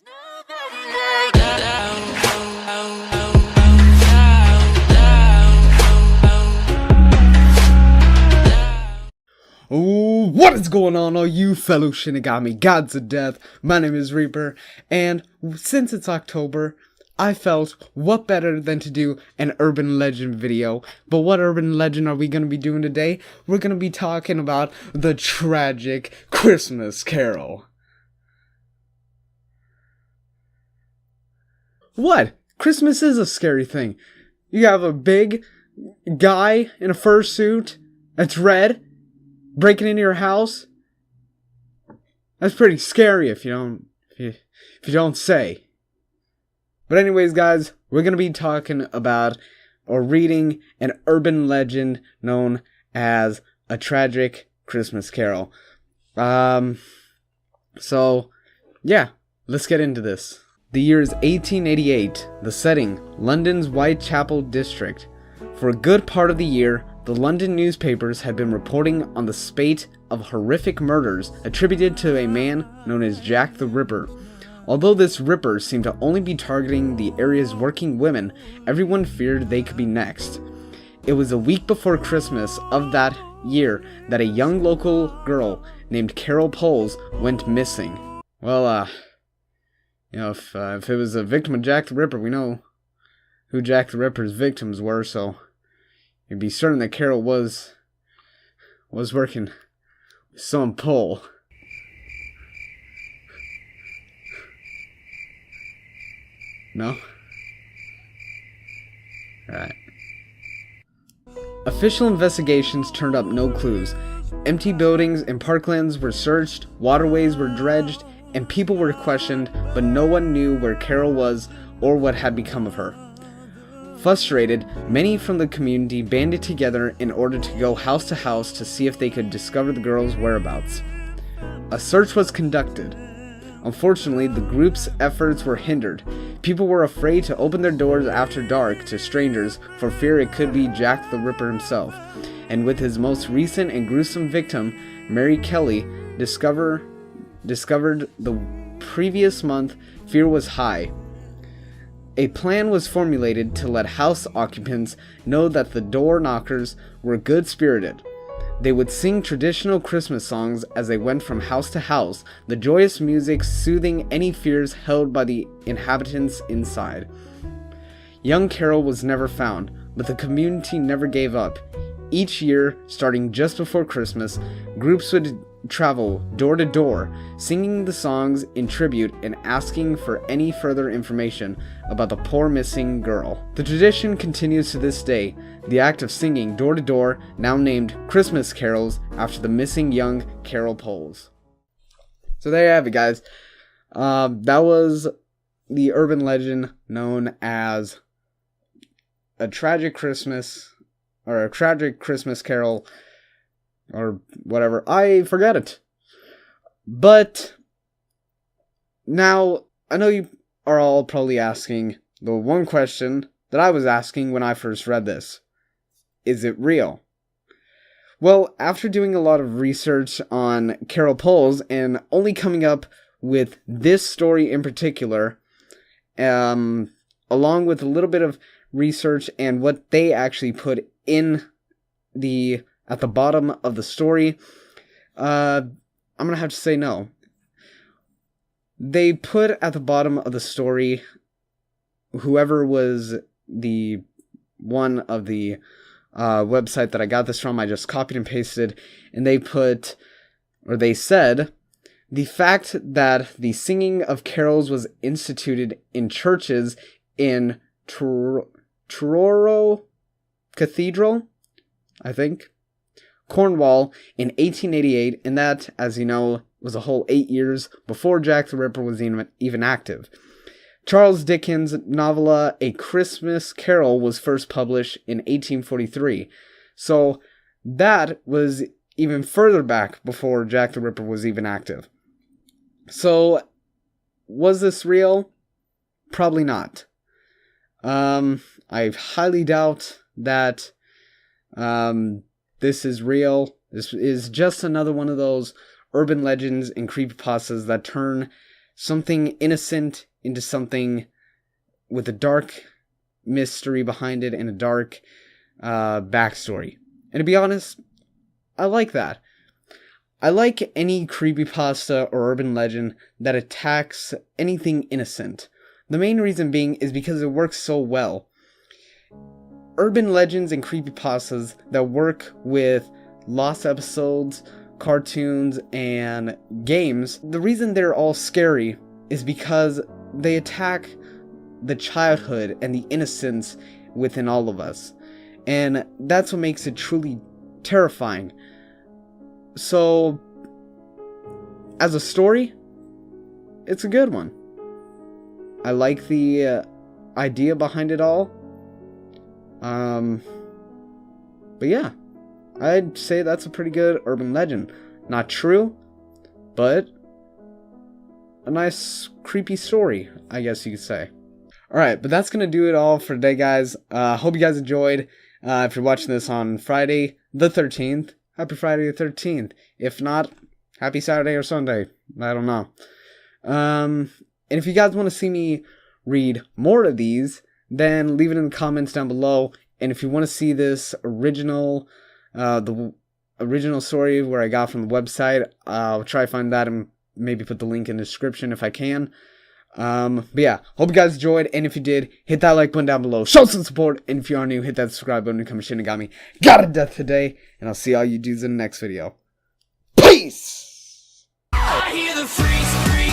What is going on, all you fellow Shinigami gods of death? My name is Reaper, and since it's October, I felt what better than to do an urban legend video. But what urban legend are we going to be doing today? We're going to be talking about the tragic Christmas Carol. What? Christmas is a scary thing. You have a big guy in a fursuit that's red breaking into your house. That's pretty scary if you don't say. But anyways, guys, we're going to be talking about or reading an urban legend known as A Tragic Christmas Carol. So, yeah, let's get into this. The year is 1888, the setting, London's Whitechapel district. For a good part of the year, the London newspapers had been reporting on the spate of horrific murders attributed to a man known as Jack the Ripper. Although this Ripper seemed to only be targeting the area's working women, everyone feared they could be next. It was a week before Christmas of that year that a young local girl named Carol Poles went missing. Well, if it was a victim of Jack the Ripper, we know who Jack the Ripper's victims were, so you'd be certain that Carol was working with some pole. No? Alright. Official investigations turned up no clues. Empty buildings and parklands were searched, waterways were dredged, and people were questioned, but no one knew where Carol was or what had become of her. Frustrated, many from the community banded together in order to go house to house to see if they could discover the girl's whereabouts. A search was conducted. Unfortunately, the group's efforts were hindered. People were afraid to open their doors after dark to strangers for fear it could be Jack the Ripper himself. And with his most recent and gruesome victim, Mary Kelly, discovered the previous month, fear was high. A plan was formulated to let house occupants know that the door knockers were good-spirited. They would sing traditional Christmas songs as they went from house to house, the joyous music soothing any fears held by the inhabitants inside. Young Carol was never found, but the community never gave up. Each year, starting just before Christmas, groups would travel door to door, singing the songs in tribute and asking for any further information about the poor missing girl. The tradition continues to this day, the act of singing door to door, now named Christmas carols after the missing young Carol Poles. So there you have it, guys. That was the urban legend known as A Tragic Christmas, or A Tragic Christmas Carol, or whatever. I forget it. But now, I know you are all probably asking the one question that I was asking when I first read this. Is it real? Well, after doing a lot of research on Carol Poles and only coming up with this story in particular, along with a little bit of research and what they actually put in at the bottom of the story, I'm going to have to say no. They put at the bottom of the story, whoever was the one of the website that I got this from, I just copied and pasted, and they said, the fact that the singing of carols was instituted in churches in Truro Cathedral, I think, Cornwall, in 1888, and that, as you know, was a whole 8 years before Jack the Ripper was even active. Charles Dickens' novella A Christmas Carol was first published in 1843, so that was even further back before Jack the Ripper was even active. So, was this real? Probably not. I highly doubt that this is real. This is just another one of those urban legends and creepypastas that turn something innocent into something with a dark mystery behind it and a dark backstory. And to be honest, I like that. I like any creepypasta or urban legend that attacks anything innocent. The main reason being is because it works so well. Urban legends and creepypastas that work with lost episodes, cartoons, and games, the reason they're all scary is because they attack the childhood and the innocence within all of us. And that's what makes it truly terrifying. So, as a story, it's a good one. I like the idea behind it all. But yeah, I'd say that's a pretty good urban legend. Not true, but a nice creepy story, I guess you could say. Alright, but that's gonna do it all for today, guys. Hope you guys enjoyed. If you're watching this on Friday the 13th, happy Friday the 13th. If not, happy Saturday or Sunday. I don't know. And if you guys want to see me read more of these, then leave it in the comments down below. And if you want to see this original, the original story where I got from the website, I'll try to find that and maybe put the link in the description if I can. But yeah, hope you guys enjoyed, and if you did, hit that like button down below, show some support, and if you are new, hit that subscribe button to become a Shinigami. Got a death today, and I'll see all you dudes in the next video. Peace! I hear the freeze.